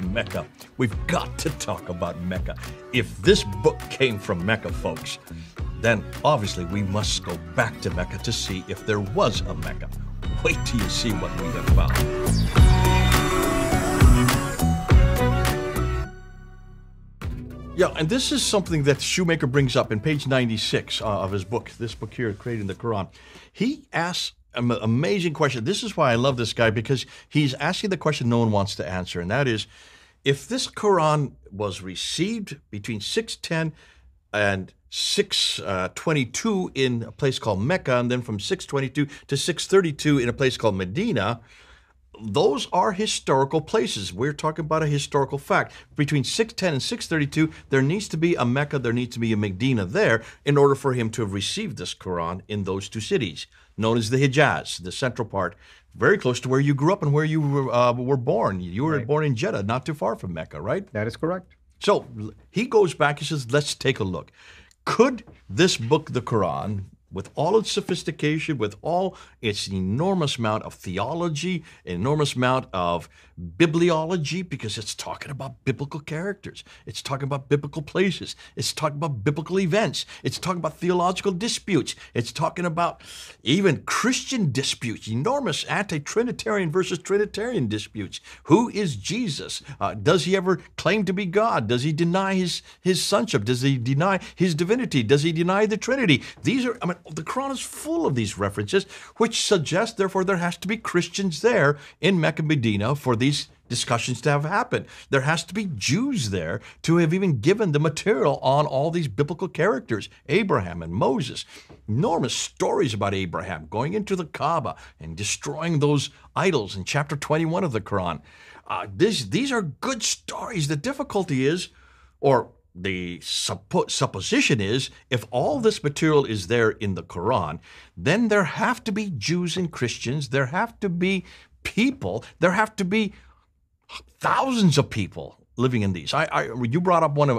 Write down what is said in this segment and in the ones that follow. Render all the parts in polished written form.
Mecca. We've got to talk about Mecca. If this book came from Mecca, folks, then obviously we must go back to Mecca to see if there was a Mecca. Wait till you see what we have found. Yeah, and this is something that Shoemaker brings up in page 96 of his book, this book here, Creating the Quran. He asks an amazing question. This is why I love this guy, because he's asking the question no one wants to answer, and that is, if this Quran was received between 610 and 622 in a place called Mecca, and then from 622 to 632 in a place called Medina, those are historical places. We're talking about a historical fact. Between 610 and 632, there needs to be a Mecca, there needs to be a Medina there in order for him to have received this Quran in those two cities, known as the Hijaz, the central part, very close to where you grew up and where you were born. You were born in Jeddah, not too far from Mecca, right? That is correct. So he goes back, he says, let's take a look. Could this book, the Quran, with all its sophistication, with all its enormous amount of theology, enormous amount of bibliology, because it's talking about biblical characters, it's talking about biblical places, it's talking about biblical events, it's talking about theological disputes, it's talking about even Christian disputes, enormous anti-Trinitarian versus Trinitarian disputes. Who is Jesus? Does he ever claim to be God? Does he deny his sonship? Does he deny his divinity? Does he deny the Trinity? These are, the Quran is full of these references, which suggest, therefore, there has to be Christians there in Mecca, Medina for these discussions to have happened. There has to be Jews there to have even given the material on all these biblical characters, Abraham and Moses. Enormous stories about Abraham going into the Kaaba and destroying those idols in chapter 21 of the Quran. These are good stories. The difficulty is, or the supposition is, if all this material is there in the Quran, then there have to be Jews and Christians, there have to be people, there have to be thousands of people living in these. You brought up on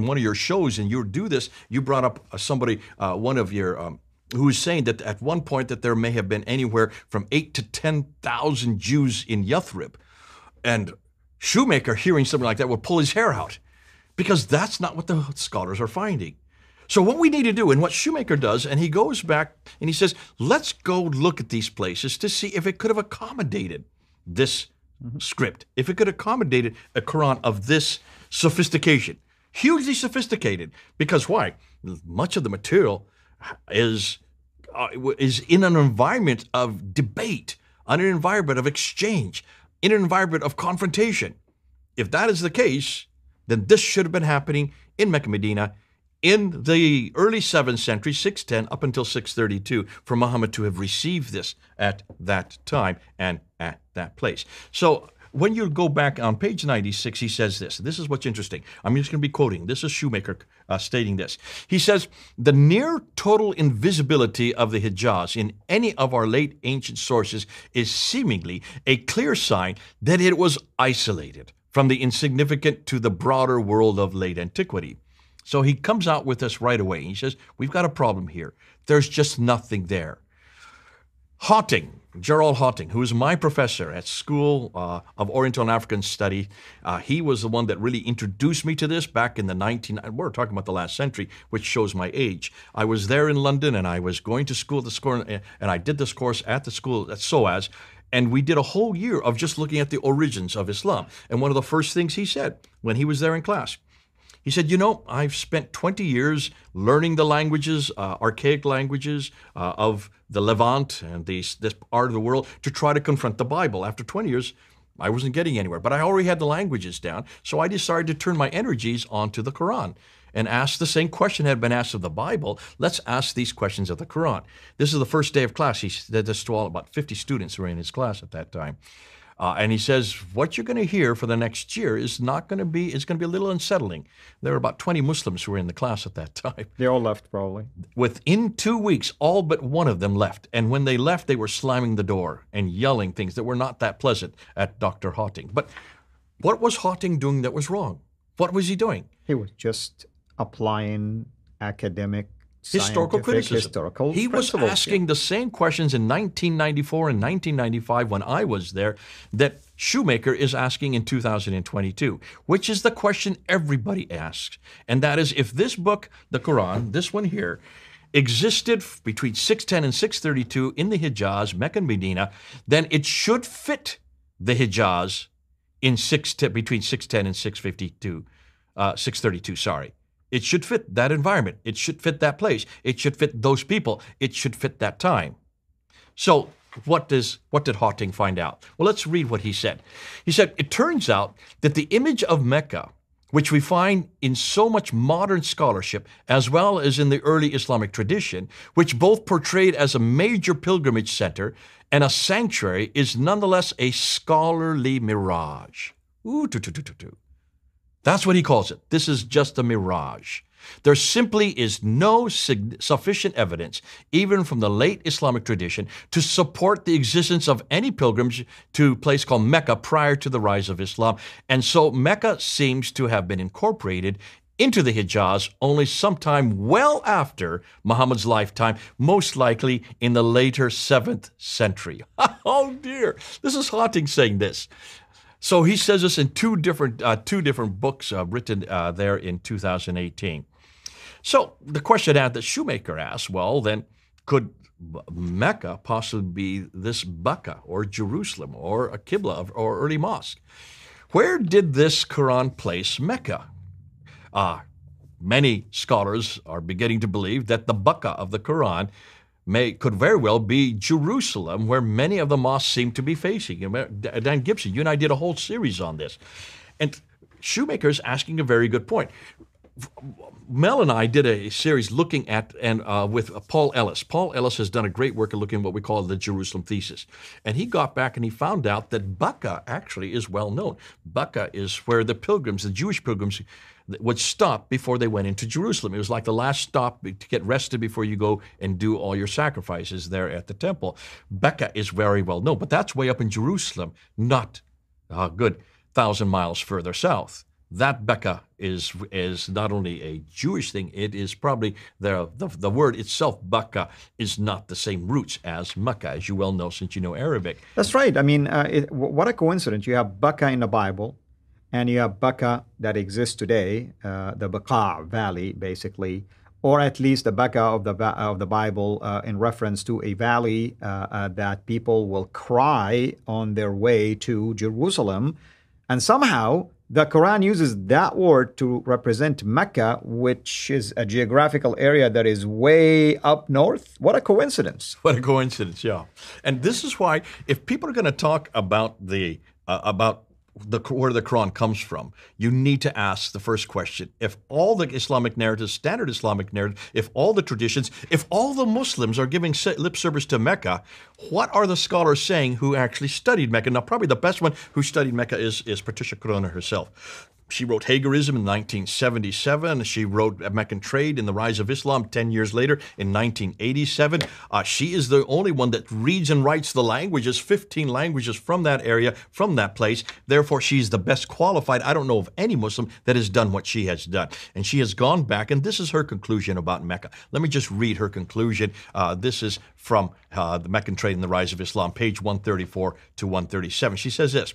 one of your shows, and you do this, you brought up somebody, one of your, who was saying that at one point that there may have been anywhere from 8,000 to 10,000 Jews in Yathrib. And Shoemaker, hearing something like that, would pull his hair out, because that's not what the scholars are finding. So what we need to do, and what Shoemaker does, and he goes back and he says, let's go look at these places to see if it could have accommodated this script, if it could have accommodated a Quran of this sophistication, hugely sophisticated. Because why? Much of the material is in an environment of debate, in an environment of exchange, in an environment of confrontation. If that is the case, then this should have been happening in Mecca, Medina, in the early 7th century, 610 up until 632, for Muhammad to have received this at that time and at that place. So when you go back on page 96, he says this. This is what's interesting. I'm just going to be quoting. This is Shoemaker stating this. He says, the near total invisibility of the Hijaz in any of our late ancient sources is seemingly a clear sign that it was isolated from the insignificant to the broader world of late antiquity. So he comes out with this right away. He says, we've got a problem here. There's just nothing there. Hawting, Gerald Hawting, who is my professor at School of Oriental and African Study, he was the one that really introduced me to this back in the we're talking about the last century, which shows my age. I was there in London, and I was going to school, and I did this course at the school at SOAS, and we did a whole year of just looking at the origins of Islam. And one of the first things he said when he was there in class, he said, I've spent 20 years learning the languages, archaic languages of the Levant and this part of the world to try to confront the Bible. After 20 years, I wasn't getting anywhere, but I already had the languages down. So I decided to turn my energies onto the Quran and ask the same question had been asked of the Bible. Let's ask these questions of the Quran. This is the first day of class. He did this to all about 50 students who were in his class at that time. And he says, what you're going to hear for the next year is it's going to be a little unsettling. There were about 20 Muslims who were in the class at that time. They all left, probably. Within 2 weeks, all but one of them left. And when they left, they were slamming the door and yelling things that were not that pleasant at Dr. Hawting. But what was Hawting doing that was wrong? What was he doing? He was just applying academic historical criticism. Historical he was principles, asking the same questions in 1994 and 1995 when I was there that Shoemaker is asking in 2022, which is the question everybody asks. And that is, if this book, the Quran, this one here, existed between 610 and 632 in the Hijaz, Mecca and Medina, then it should fit the Hijaz in between 610 and 632, sorry. It should fit that environment. It should fit that place. It should fit those people. It should fit that time. So what did Hawting find out? Well, let's read what he said. He said, it turns out that the image of Mecca, which we find in so much modern scholarship, as well as in the early Islamic tradition, which both portrayed as a major pilgrimage center and a sanctuary, is nonetheless a scholarly mirage. That's what he calls it. This is just a mirage. There simply is no sufficient evidence, even from the late Islamic tradition, to support the existence of any pilgrimage to a place called Mecca prior to the rise of Islam. And so Mecca seems to have been incorporated into the Hijaz only sometime well after Muhammad's lifetime, most likely in the later 7th century. Oh dear, this is Hawting saying this. So he says this in two different books written there in 2018. So the question that Shoemaker asked, well, then could Mecca possibly be this Becca or Jerusalem or a Qibla or early mosque? Where did this Quran place Mecca? Many scholars are beginning to believe that the Becca of the Quran could very well be Jerusalem, where many of the mosques seem to be facing. Dan Gibson, you and I did a whole series on this. And Shoemaker is asking a very good point. Mel and I did a series looking at, with Paul Ellis. Paul Ellis has done a great work at looking at what we call the Jerusalem thesis. And he got back and he found out that Becca actually is well known. Becca is where the pilgrims, the Jewish pilgrims, would stop before they went into Jerusalem. It was like the last stop to get rested before you go and do all your sacrifices there at the temple. Becca is very well known, but that's way up in Jerusalem, not a good 1,000 miles further south. That Becca is not only a Jewish thing, it is probably the word itself, Becca, is not the same roots as Mecca, as you well know since you know Arabic. That's right. I mean, what a coincidence. You have Becca in the Bible, and you have Becca that exists today, the Beqa Valley, basically, or at least the Becca of the Bible in reference to a valley that people will cry on their way to Jerusalem. And somehow the Quran uses that word to represent Mecca, which is a geographical area that is way up north. What a coincidence. What a coincidence, yeah. And this is why, if people are going to talk about where the Quran comes from, you need to ask the first question. If all the Islamic narratives, standard Islamic narrative, if all the traditions, if all the Muslims are giving lip service to Mecca, what are the scholars saying who actually studied Mecca? Now, probably the best one who studied Mecca is Patricia Corona herself. She wrote Hagerism in 1977. She wrote Meccan Trade in the Rise of Islam 10 years later in 1987. She is the only one that reads and writes the languages, 15 languages from that area, from that place. Therefore, she's the best qualified. I don't know of any Muslim that has done what she has done. And she has gone back, and this is her conclusion about Mecca. Let me just read her conclusion. This is from the Meccan Trade in the Rise of Islam, page 134 to 137. She says this: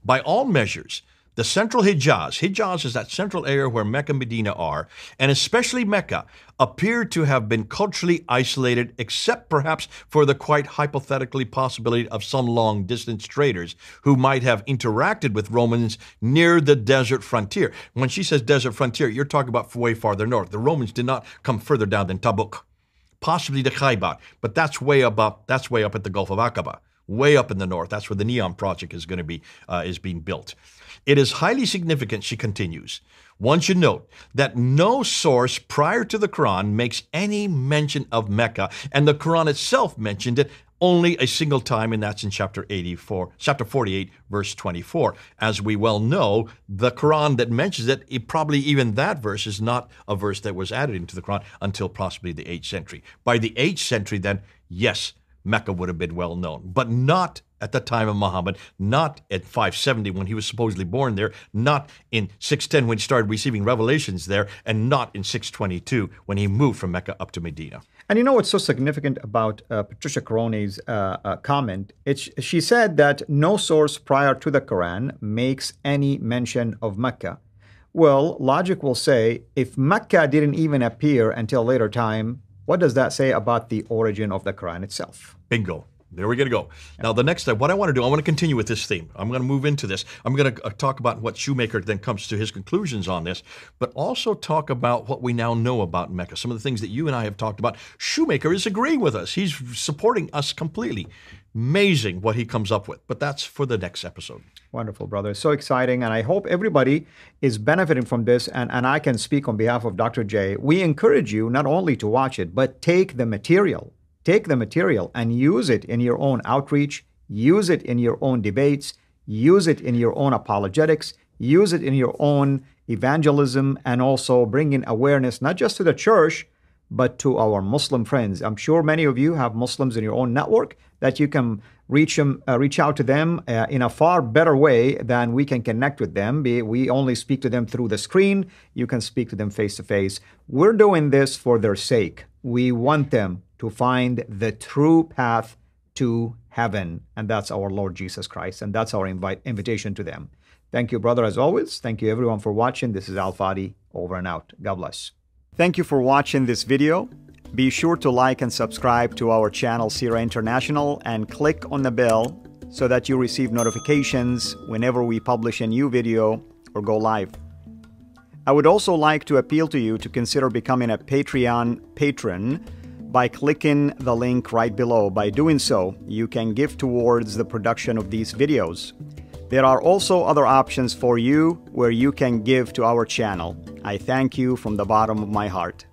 by all measures, the central Hijaz is that central area where Mecca and Medina are, and especially Mecca, appear to have been culturally isolated, except perhaps for the quite hypothetically possibility of some long-distance traders who might have interacted with Romans near the desert frontier. When she says desert frontier, you're talking about way farther north. The Romans did not come further down than Tabuk, possibly the Khaybar, but that's way up at the Gulf of Aqaba, way up in the north. That's where the Neom project is going to be is being built. It is highly significant, she continues. One should note that no source prior to the Quran makes any mention of Mecca, and the Quran itself mentioned it only a single time, and that's in chapter 48, verse 24. As we well know, the Quran that mentions it, probably even that verse is not a verse that was added into the Quran until possibly the 8th century. By the 8th century, then, yes, Mecca would have been well known, but not at the time of Muhammad, not at 570 when he was supposedly born there, not in 610 when he started receiving revelations there, and not in 622 when he moved from Mecca up to Medina. And you know what's so significant about Patricia Caroni's comment? She said that no source prior to the Quran makes any mention of Mecca. Well, logic will say, if Mecca didn't even appear until later time, what does that say about the origin of the Quran itself? Bingo. There we're going to go. Now, the next step, what I want to do, I want to continue with this theme. I'm going to move into this. I'm going to talk about what Shoemaker then comes to his conclusions on this, but also talk about what we now know about Mecca. Some of the things that you and I have talked about. Shoemaker is agreeing with us. He's supporting us completely. Amazing what he comes up with, but that's for the next episode. Wonderful, brother. So exciting. And I hope everybody is benefiting from this. And I can speak on behalf of Dr. J. We encourage you not only to watch it, but take the material. Take the material and use it in your own outreach, use it in your own debates, use it in your own apologetics, use it in your own evangelism, and also bring in awareness, not just to the church, but to our Muslim friends. I'm sure many of you have Muslims in your own network that you can reach out to them in a far better way than we can connect with them. We only speak to them through the screen. You can speak to them face to face. We're doing this for their sake. We want them to find the true path to heaven, and that's our Lord Jesus Christ, and that's our invitation to them. Thank you, brother, as always. Thank you, everyone, for watching. This is Al Fadi, over and out. God bless. Thank you for watching this video. Be sure to like and subscribe to our channel, Sira International, and click on the bell so that you receive notifications whenever we publish a new video or go live. I would also like to appeal to you to consider becoming a Patreon patron by clicking the link right below. By doing so, you can give towards the production of these videos. There are also other options for you where you can give to our channel. I thank you from the bottom of my heart.